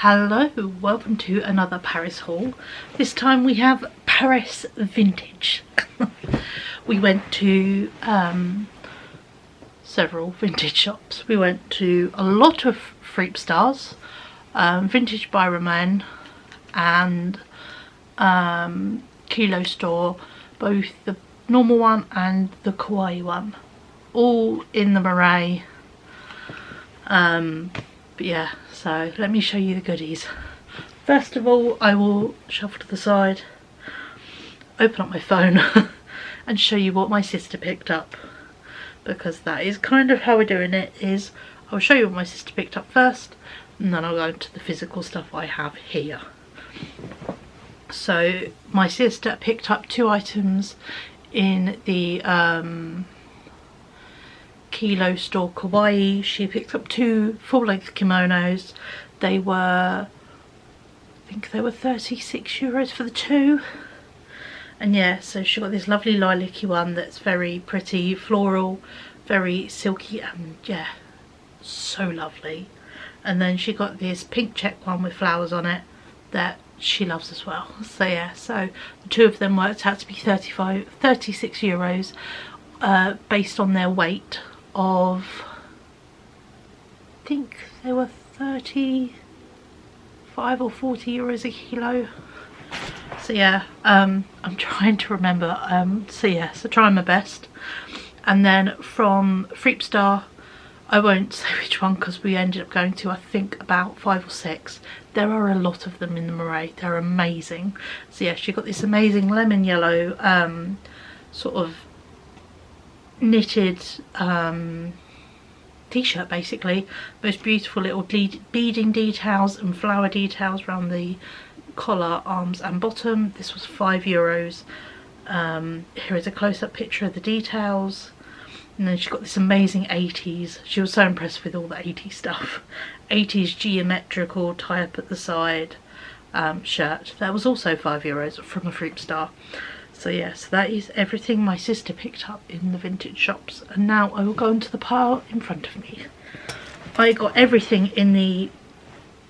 Hello, welcome to another Paris haul. This time we have Paris vintage. We went to several vintage shops. We went to a lot of Freep Stars, Vintage by Marais and Kilo Store, both the normal one and the kawaii one, all in the Marais. But yeah, so let me show you the goodies. First of all, I will shuffle to the side, open up my phone and show you what my sister picked up, because that is kind of how we're doing it. Is I'll show you what my sister picked up first, and then I'll go into the physical stuff I have here. So my sister picked up 2 items in the Kilo Store kawaii. She picked up 2 full-length kimonos. They were, I think they were €36 for the 2. And yeah, so she got this lovely lilac-y one that's very pretty, floral, very silky, and yeah, so lovely. And then she got this pink check one with flowers on it that she loves as well. So yeah, so the 2 of them worked out to be €36 based on their weight of, I think they were 35 or 40 euros a kilo. So yeah, I'm trying to remember, so yeah, so trying my best. And then from Freep Star, I won't say which one because we ended up going to, I think, about 5 or 6. There are a lot of them in the Marais, they're amazing. So yeah, she got this amazing lemon yellow sort of knitted t-shirt, basically. Most beautiful little beading details and flower details around the collar, arms and bottom. This was €5. Here is a close-up picture of the details. And then she got this amazing 80s. She was so impressed with all the 80s stuff. 80s geometrical tie up at the side shirt. That was also €5 from a Freep Star. So yes, that is everything my sister picked up in the vintage shops. And now I will go into the pile in front of me. I got everything in the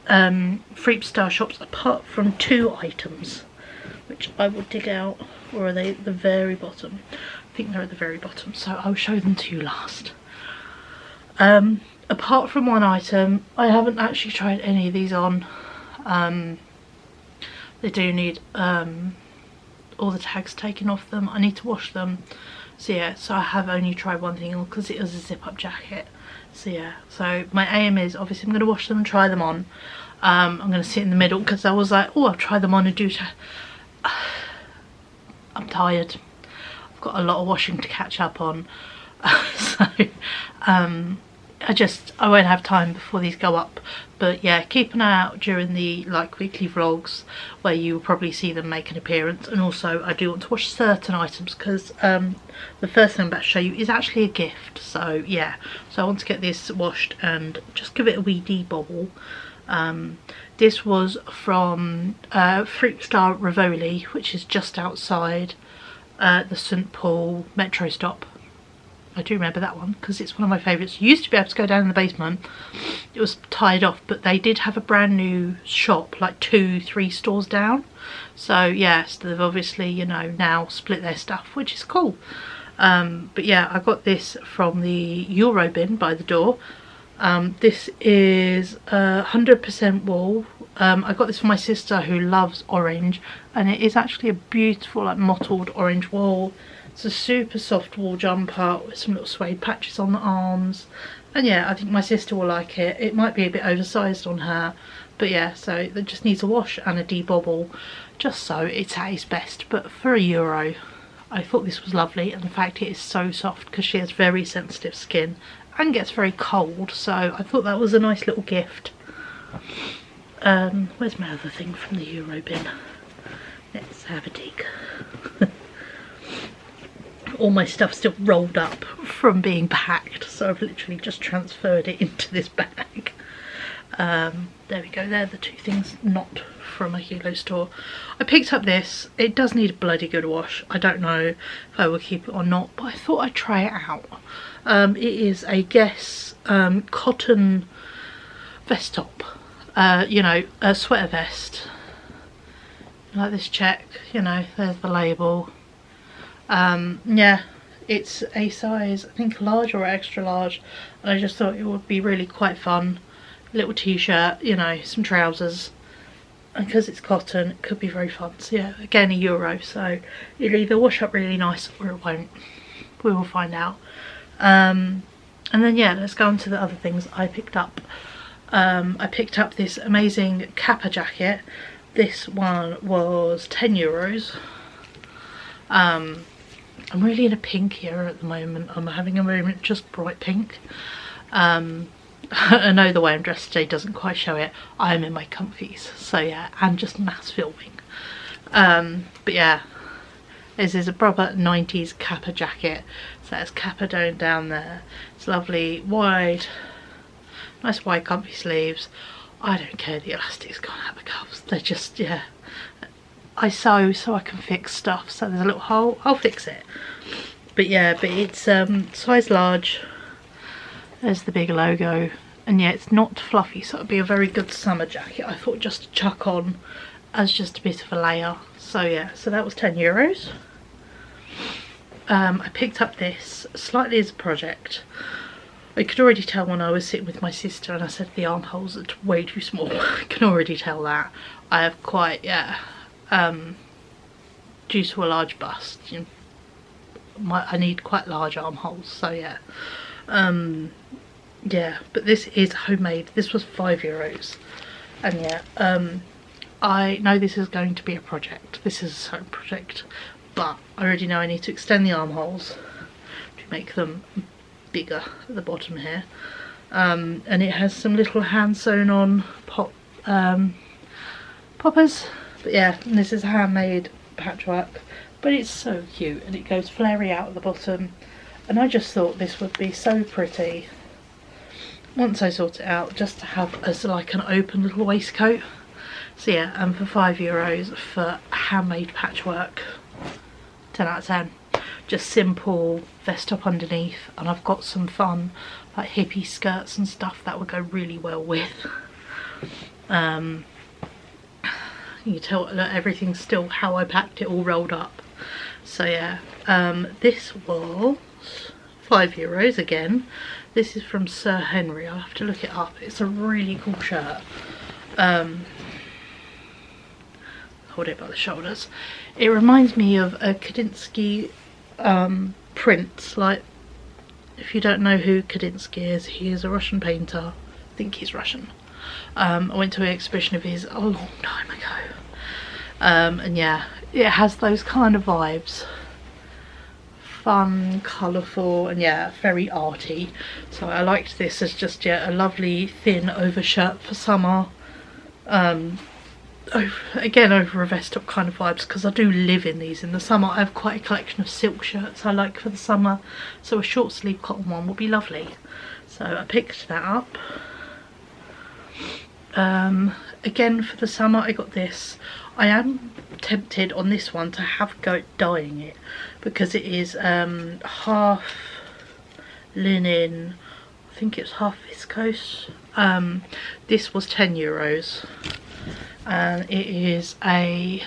Freep Star shops apart from 2 items, which I will dig out. Or are they at the very bottom? I think they're at the very bottom, so I'll show them to you last. Apart from 1 item, I haven't actually tried any of these on. They do need all the tags taken off them. I need to wash them. So yeah, so I have only tried 1 thing on because it was a zip-up jacket. So yeah, so my aim is, obviously I'm going to wash them and try them on. I'm going to sit in the middle because I was like, oh, I'll try them on and do I'm tired. I've got a lot of washing to catch up on. So I won't have time before these go up. But yeah, keep an eye out during the weekly vlogs where you will probably see them make an appearance. And also I do want to wash certain items because the first thing I'm about to show you is actually a gift. So yeah, so I want to get this washed and just give it a wee debobble. This was from Freep Star Rivoli, which is just outside the St Paul metro stop. I do remember that one because it's one of my favourites. You used to be able to go down in the basement. It was tied off, but they did have a brand new shop, like 2-3 stores down. So yes, they've obviously, you know, now split their stuff, which is cool. But yeah, I got this from the Euro bin by the door. This is 100% wool. I got this for my sister who loves orange, and it is actually a beautiful mottled orange wool. It's a super soft wool jumper with some little suede patches on the arms, and yeah, I think my sister will like it. It might be a bit oversized on her, but yeah, so it just needs a wash and a debobble just so it's at its best. But for €1, I thought this was lovely, and the fact it is so soft because she has very sensitive skin and gets very cold, so I thought that was a nice little gift. Where's my other thing from the Euro bin? Let's have a dig. All my stuff's still rolled up from being packed, so I've literally just transferred it into this bag. There we go, they're the 2 things not from a Kilo Store. I picked up this. It does need a bloody good wash. I don't know if I will keep it or not, but I thought I'd try it out. It is a Guess cotton vest top. you know, a sweater vest like this check, you know, there's the label. Yeah, it's a size, I think, large or extra large, and I just thought it would be really quite fun. A little t-shirt, you know, some trousers, and because it's cotton it could be very fun. So yeah, again, €1, so it'll either wash up really nice or it won't. We will find out. And then yeah, let's go on to the other things I picked up. I picked up this amazing Kappa jacket. This one was €10. I'm really in a pink here at the moment. I'm having a moment just bright pink. I know the way I'm dressed today doesn't quite show it. I am in my comfies, so yeah, and just mass filming. But yeah, this is a proper 90s Kappa jacket. So it's Kappa down there. It's lovely, wide, nice wide comfy sleeves. I don't care, the elastic's gone out the cuffs. They're just, yeah. I sew so I can fix stuff, so there's a little hole, I'll fix it. But yeah, but it's size large. There's the big logo, and yeah, it's not fluffy, so it'd be a very good summer jacket. I thought just to chuck on as just a bit of a layer. So yeah, so that was €10. I picked up this slightly as a project. I could already tell when I was sitting with my sister and I said the armholes are way too small. I can already tell that. I have quite, yeah, due to a large bust, you know, I need quite large armholes, so yeah. Yeah, but this is homemade. This was €5, and yeah, I know this is going to be a project. This is a sewing project, but I already know I need to extend the armholes to make them bigger at the bottom here. And it has some little hand sewn on poppers. But yeah, and this is handmade patchwork, but it's so cute, and it goes flary out at the bottom, and I just thought this would be so pretty once I sort it out, just to have as like an open little waistcoat. So yeah, and for €5 for handmade patchwork, 10 out of 10. Just simple vest top underneath, and I've got some fun like hippie skirts and stuff that would go really well with. You can tell, look, everything's still how I packed it, all rolled up. So yeah, this was €5 again. This is from Sir Henry. I'll have to look it up. It's a really cool shirt. Hold it by the shoulders. It reminds me of a Kandinsky print. Like, if you don't know who Kandinsky is, he is a Russian painter. I think he's Russian. I went to an exhibition of his a long time ago. And yeah, it has those kind of vibes. Fun, colourful, and yeah, very arty. So I liked this as just, yeah, a lovely thin overshirt for summer. Again, over a vest top kind of vibes, because I do live in these in the summer. I have quite a collection of silk shirts I like for the summer, so a short sleeve cotton one would be lovely. So I picked that up. Again, for the summer I got this. I am tempted on this one to have a go at dyeing it, because it is half linen, I think it's half viscose. This was €10, and it is a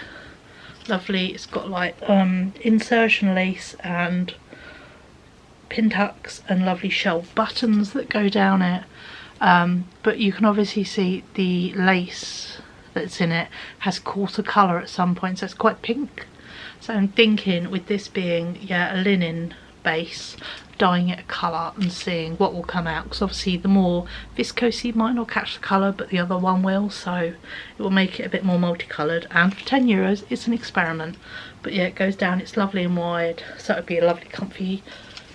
lovely, it's got like insertion lace and pin tucks and lovely shell buttons that go down it. But you can obviously see the lace that's in it has caught a colour at some point, so it's quite pink. So I'm thinking, with this being, yeah, a linen base, dyeing it a colour and seeing what will come out, because obviously the more viscosy might not catch the colour, but the other one will, so it will make it a bit more multicoloured. And for €10 it's an experiment. But yeah, it goes down, it's lovely and wide, so it would be a lovely comfy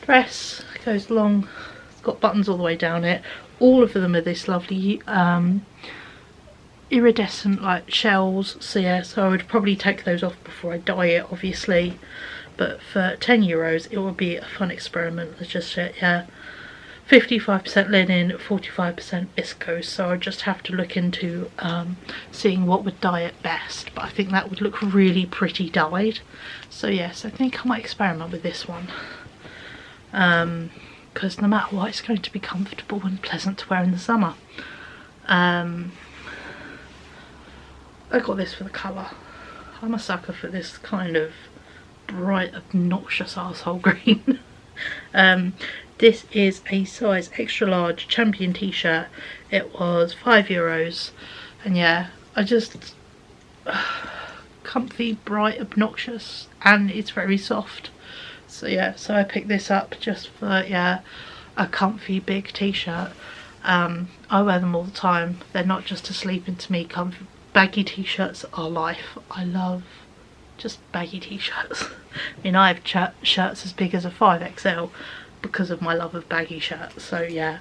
dress. It goes long, it's got buttons all the way down it. All of them are this lovely iridescent like shells, so yeah, so I would probably take those off before I dye it, obviously. But for €10 it would be a fun experiment. It's just, yeah, 55% linen, 45% viscose, so I just have to look into seeing what would dye it best, but I think that would look really pretty dyed. So yes, I think I might experiment with this one, because no matter what, it's going to be comfortable and pleasant to wear in the summer. I got this for the colour. I'm a sucker for this kind of bright, obnoxious arsehole green. This is a size extra large Champion t-shirt. It was €5, and yeah, I just comfy, bright, obnoxious, and it's very soft. So yeah, so I picked this up just for, yeah, a comfy big t-shirt. I wear them all the time. They're not just to sleep in to me. Comfy baggy t-shirts are life. I love just baggy t-shirts. I mean, I have shirts as big as a 5XL because of my love of baggy shirts. So yeah,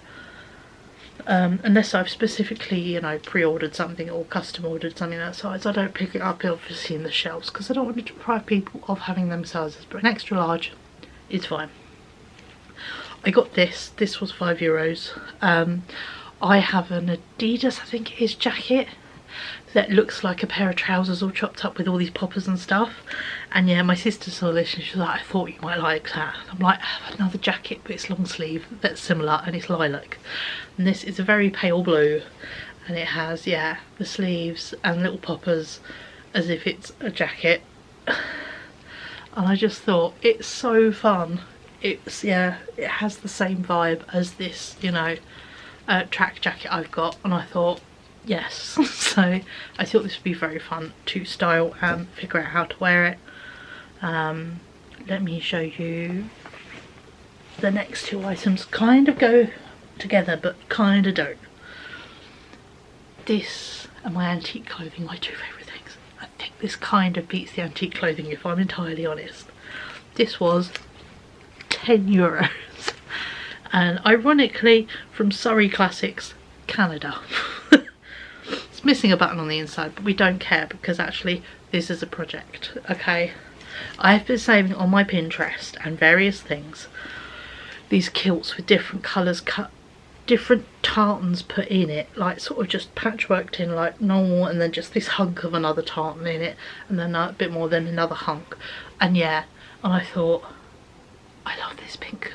unless I've specifically, you know, pre-ordered something or custom ordered something that size, I don't pick it up obviously in the shelves because I don't want to deprive people of having them sizes, but an extra large is fine. I got this was €5. I have an Adidas, I think it is, jacket that looks like a pair of trousers all chopped up with all these poppers and stuff. And yeah, my sister saw this and she was like, I thought you might like that. And I'm like, I have another jacket, but it's long sleeve that's similar and it's lilac. And this is a very pale blue, and it has, yeah, the sleeves and little poppers as if it's a jacket. And I just thought, it's so fun. It's, yeah, it has the same vibe as this, you know, track jacket I've got, and I thought, yes. So I thought this would be very fun to style and figure out how to wear it. Let me show you the next two items. Kind of go together but kind of don't. This and my antique clothing, my two favourite things. I think this kind of beats the antique clothing if I'm entirely honest. This was €10, and ironically from Surrey Classics, Canada. It's missing a button on the inside, but we don't care because actually this is a project, okay? I've been saving on my Pinterest and various things these kilts with different colours cut, different tartans put in it, like sort of just patchworked in like normal, and then just this hunk of another tartan in it, and then a bit more than another hunk. And yeah, and I thought, I love this pink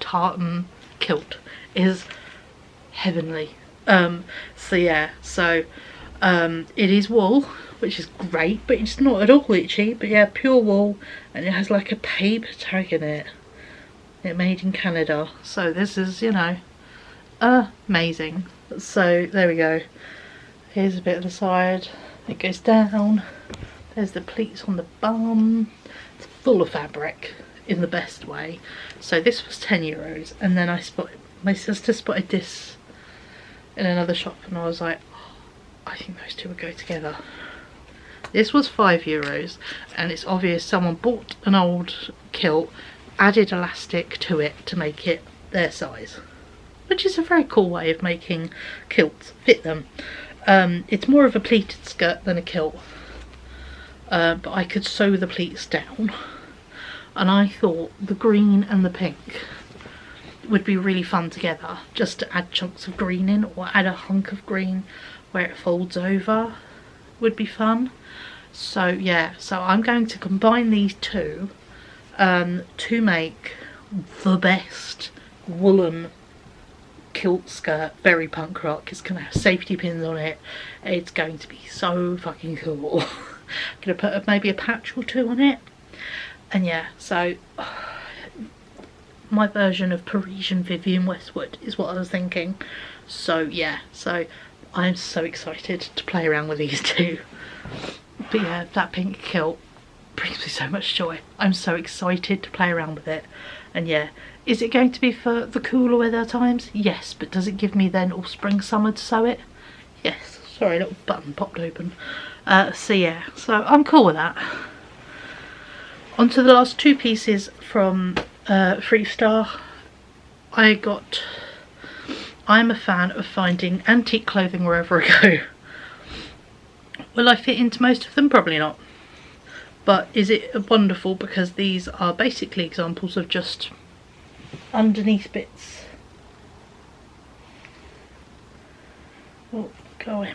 tartan kilt. It is heavenly. So yeah, so it is wool, which is great, but it's not at all itchy. But yeah, pure wool, and it has like a paper tag in it. It made in Canada. So this is, you know, amazing. So there we go. Here's a bit of the side. It goes down. There's the pleats on the bum. It's full of fabric in the best way. So this was €10, and then my sister spotted this in another shop, and I was like, oh, I think those two would go together. This was €5, and it's obvious someone bought an old kilt, added elastic to it to make it their size, which is a very cool way of making kilts fit them. It's more of a pleated skirt than a kilt, but I could sew the pleats down, and I thought the green and the pink would be really fun together, just to add chunks of green in, or add a hunk of green where it folds over would be fun. So yeah, so I'm going to combine these two to make the best woolen kilt skirt. Very punk rock. It's going to have safety pins on it. It's going to be so fucking cool. I'm going to put maybe a patch or two on it. And yeah, so my version of Parisian Vivienne Westwood is what I was thinking. So yeah, so I'm so excited to play around with these two. But yeah, that pink kilt brings me so much joy. I'm so excited to play around with it. And yeah, is it going to be for the cooler weather times? Yes, but does it give me then all spring summer to sew it? Yes. Sorry, a little button popped open. So yeah, so I'm cool with that. On to the last two pieces from Freestar. I'm a fan of finding antique clothing wherever I go. Will I fit into most of them? Probably not. But is it wonderful because these are basically examples of just underneath bits. Oh, go away.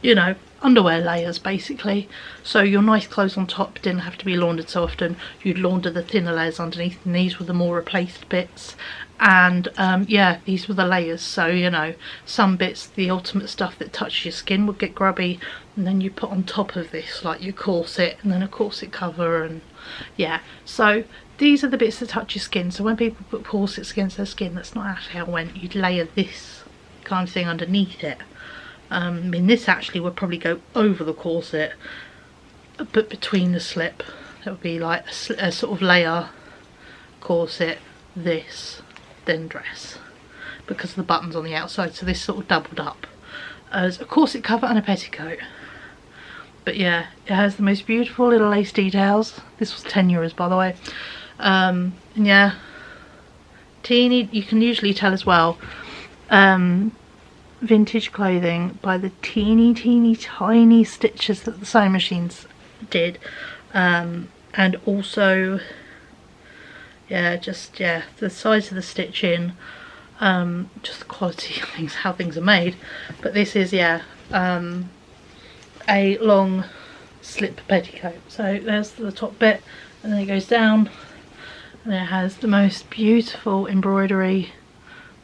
You know, underwear layers basically. So your nice clothes on top didn't have to be laundered so often. You'd launder the thinner layers underneath, and these were the more replaced bits. And yeah, these were the layers. So, you know, some bits, the ultimate stuff that touches your skin, would get grubby, and then you put on top of this like your corset and then a corset cover. And yeah, so these are the bits that touch your skin. So when people put corsets against their skin, that's not actually how it went. You'd layer this kind of thing underneath it. I mean, this actually would probably go over the corset, but between the slip, that would be like a sort of layer corset, this, then dress, because of the buttons on the outside. So this sort of doubled up as a corset cover and a petticoat. But yeah, it has the most beautiful little lace details. This was €10, by the way. And yeah, teeny, you can usually tell as well, vintage clothing by the teeny tiny stitches that the sewing machines did. And also, yeah, just, yeah, the size of the stitching, just the quality of things, how things are made. But this is, yeah, a long slip petticoat. So there's the top bit, and then it goes down, and it has the most beautiful embroidery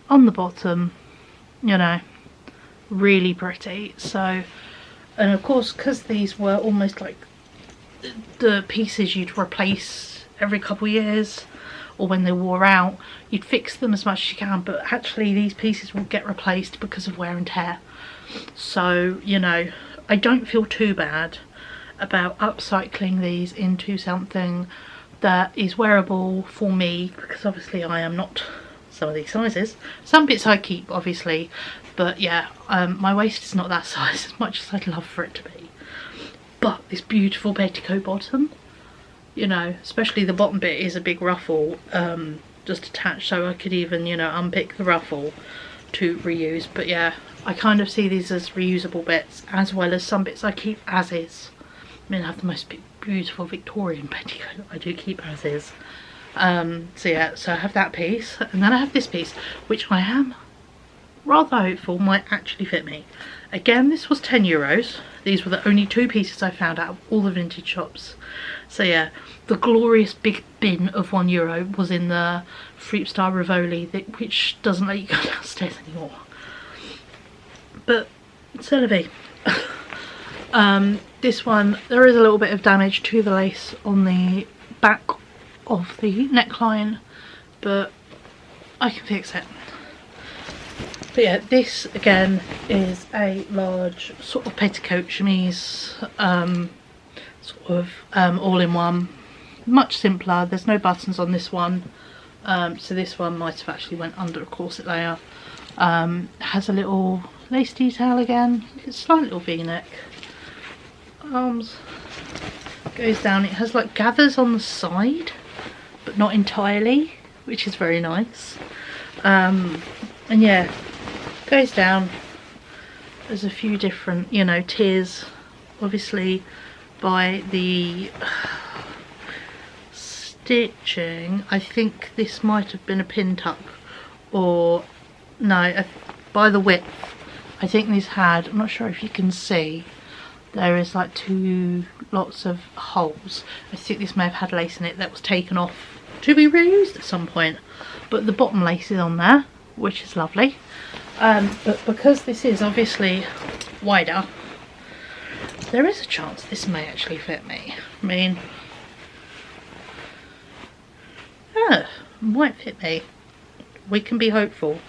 on the bottom, you know, really pretty. So, and of course, because these were almost like the pieces you'd replace every couple of years, or when they wore out, you'd fix them as much as you can, but actually these pieces will get replaced because of wear and tear. So, you know, I don't feel too bad about upcycling these into something that is wearable for me, because obviously I am not some of these sizes. Some bits I keep, obviously, but yeah, my waist is not that size, as much as I'd love for it to be. But this beautiful petticoat bottom, you know, especially the bottom bit is a big ruffle just attached, so I could even, you know, unpick the ruffle to reuse. But yeah, I kind of see these as reusable bits, as well as some bits I keep as is. I mean, I have the most beautiful Victorian petticoat I do keep as is. So yeah, so I have that piece, and then I have this piece, which I am rather hopeful might actually fit me. Again, this was €10. These were the only two pieces I found out of all the vintage shops. So yeah, the glorious big bin of €1 was in the Freepstar Rivoli, which doesn't let you go downstairs anymore. But c'est la vie. This one, there is a little bit of damage to the lace on the back of the neckline, but I can fix it. But yeah, this again is a large sort of petticoat chemise, sort of all-in-one, much simpler. There's no buttons on this one, so this one might have actually went under a corset layer. Has a little lace detail again, it's a slight little v-neck. Arms goes down, it has like gathers on the side, but not entirely, which is very nice. And yeah, goes down. There's a few different, you know, tiers, obviously by the stitching. I think this might have been a pin tuck, or no, by the width. I think these had, I'm not sure if you can see, there is like two lots of holes. I think this may have had lace in it that was taken off to be reused at some point, but the bottom lace is on there, which is lovely. But because this is obviously wider, there is a chance this may actually fit me. I mean, yeah, might fit me. We can be hopeful.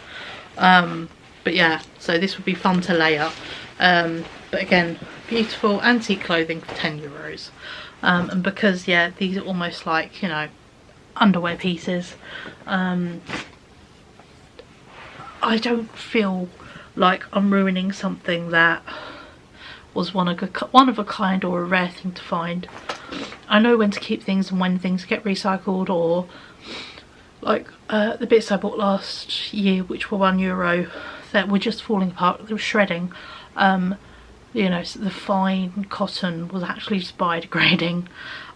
But yeah, so this would be fun to layer. But again, beautiful antique clothing for €10. And because, yeah, these are almost like, you know, underwear pieces, I don't feel like I'm ruining something that was one of a kind or a rare thing to find. I know when to keep things and when things get recycled, or like the bits I bought last year, which were €1, that were just falling apart, they were shredding. You know, so the fine cotton was actually just biodegrading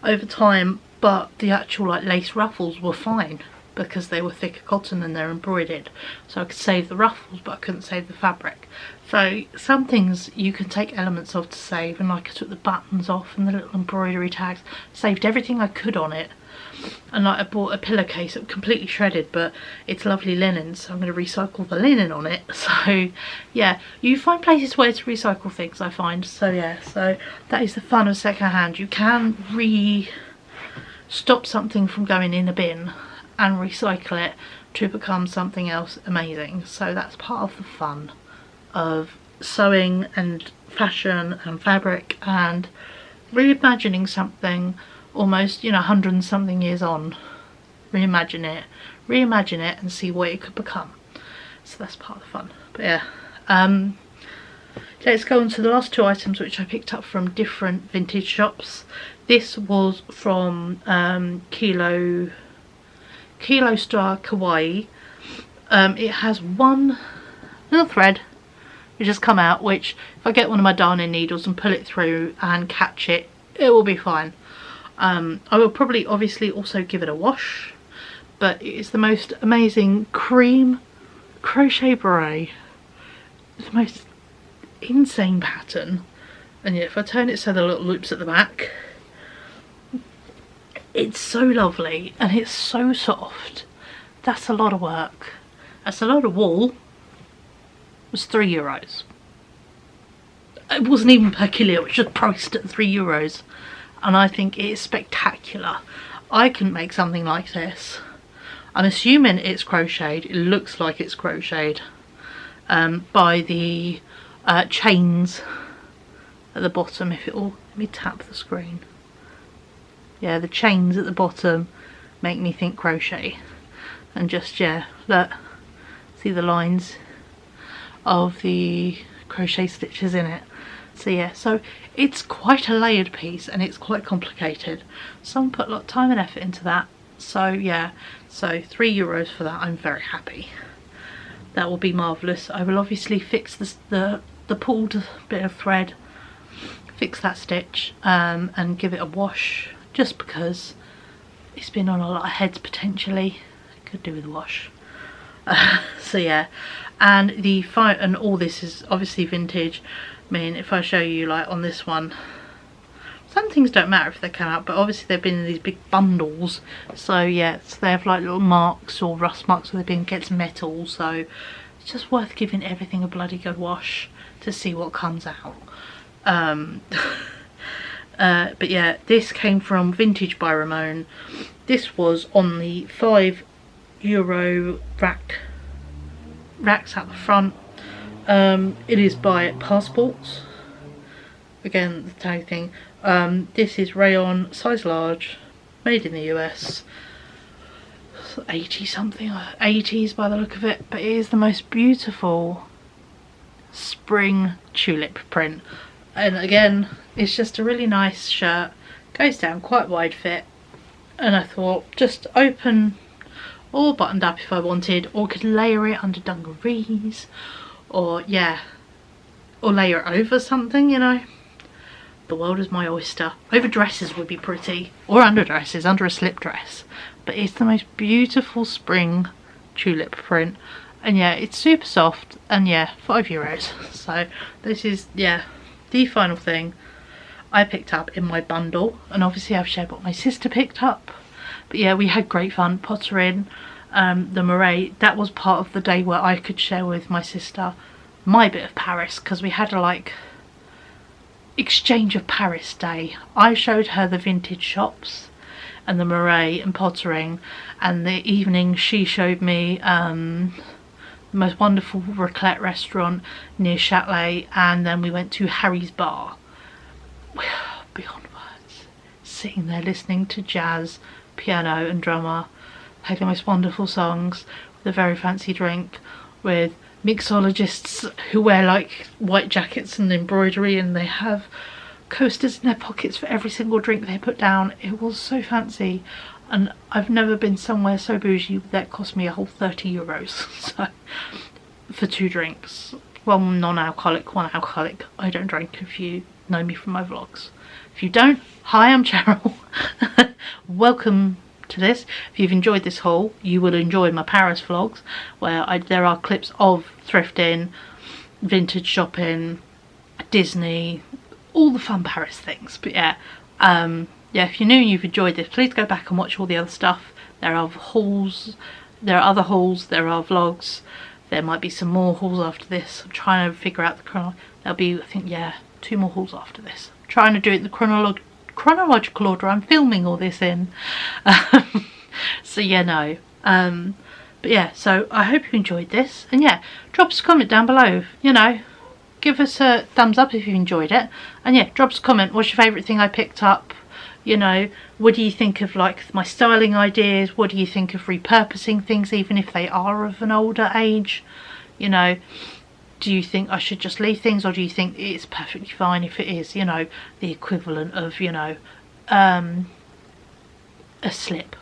over time, but the actual like lace ruffles were fine. because they were thicker cotton and they're embroidered, so I could save the ruffles but I couldn't save the fabric. So some things you can take elements of to save, and like I took the buttons off and the little embroidery tags, saved everything I could on it. And like I bought a pillowcase that was completely shredded, but it's lovely linen, so I'm going to recycle the linen on it. So yeah, you find places where to recycle things, I find. So yeah, so that is the fun of second hand. You can stop something from going in a bin and recycle it to become something else amazing. So that's part of the fun of sewing and fashion and fabric, and reimagining something almost, you know, 100 and something years on. Reimagine it and see what it could become. So that's part of the fun. But yeah, let's go on to the last two items which I picked up from different vintage shops. This was from Kilo Star Kawaii. It has one little thread which has come out, which if I get one of my darning needles and pull it through and catch it, it will be fine. I will probably obviously also give it a wash, but it is the most amazing cream crochet beret. It's the most insane pattern, and yeah, if I turn it so the little loops at the back, it's so lovely and it's so soft. That's a lot of work. That's a lot of wool. It was €3. It wasn't even per kilo, it was just priced at €3. And I think it is spectacular. I couldn't make something like this. I'm assuming it's crocheted. It looks like it's crocheted by the chains at the bottom. If it will, let me tap the screen. Yeah, the chains at the bottom make me think crochet. And just, yeah, look, see the lines of the crochet stitches in it. So yeah, so it's quite a layered piece and it's quite complicated. Someone put a lot of time and effort into that. So yeah, so €3 for that. I'm very happy. That will be marvellous. I will obviously fix the pulled bit of thread, fix that stitch, and give it a wash, just because it's been on a lot of heads potentially. Could do with a wash. So yeah, and and all this is obviously vintage. I mean, if I show you, like on this one, some things don't matter if they come out, but obviously they've been in these big bundles. So yeah, so they have like little marks or rust marks where they've been against metal. So it's just worth giving everything a bloody good wash to see what comes out. But yeah, this came from Vintage by Ramon. This was on the €5 racks at the front. It is by Passports. Again, the tag thing. This is rayon, size large, made in the US. 80 something, 80s by the look of it. But it is the most beautiful spring tulip print. And again, it's just a really nice shirt. Goes down quite wide fit. And I thought, just open or buttoned up if I wanted, or could layer it under dungarees, or yeah, or layer it over something, you know. The world is my oyster. Over dresses would be pretty, or under dresses, under a slip dress. But it's the most beautiful spring tulip print, and yeah, it's super soft, and yeah, €5. So this is, yeah, the final thing I picked up in my bundle, and obviously I've shared what my sister picked up. But yeah, we had great fun pottering the Marais. That was part of the day where I could share with my sister my bit of Paris, because we had a like exchange of Paris day. I showed her the vintage shops and the Marais and pottering, and the evening she showed me the most wonderful raclette restaurant near Châtelet, and then we went to Harry's bar. Beyond words. Sitting there listening to jazz, piano and drummer, play the most wonderful songs, with a very fancy drink, with mixologists who wear like white jackets and embroidery, and they have coasters in their pockets for every single drink they put down. It was so fancy, and I've never been somewhere so bougie that cost me a whole €30. So for 2 drinks, one non-alcoholic, one alcoholic. I don't drink, if you know me from my vlogs. If you don't, hi, I'm Cheryl. Welcome to this. If you've enjoyed this haul, you will enjoy my Paris vlogs, where there are clips of thrifting, vintage shopping, Disney, all the fun Paris things. But yeah, yeah, if you're new and you've enjoyed this, please go back and watch all the other stuff. There are hauls, there are other hauls, there are vlogs, there might be some more hauls after this. I'm trying to figure out the there'll be, I think, yeah, 2 more hauls after this. I'm trying to do it in the chronological order I'm filming all this in. So yeah, no. But yeah, so I hope you enjoyed this, and yeah, drop us a comment down below, you know, give us a thumbs up if you enjoyed it, and yeah, drop us a comment, what's your favourite thing I picked up, you know, what do you think of like my styling ideas, what do you think of repurposing things even if they are of an older age, you know, do you think I should just leave things, or do you think it's perfectly fine if it is, you know, the equivalent of, you know, a slip.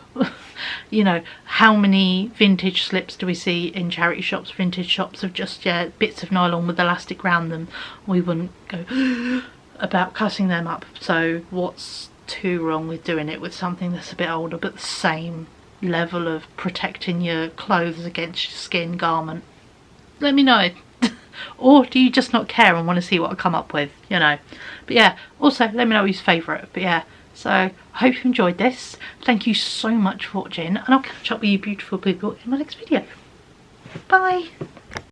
You know, how many vintage slips do we see in charity shops, vintage shops of just, yeah, bits of nylon with elastic around them? We wouldn't go about cutting them up. So what's too wrong with doing it with something that's a bit older but the same level of protecting your clothes against your skin garment? Let me know. Or do you just not care and want to see what I come up with, you know? But yeah, also let me know who's favourite. But yeah, so I hope you enjoyed this. Thank you so much for watching, and I'll catch up with you beautiful people in my next video. Bye.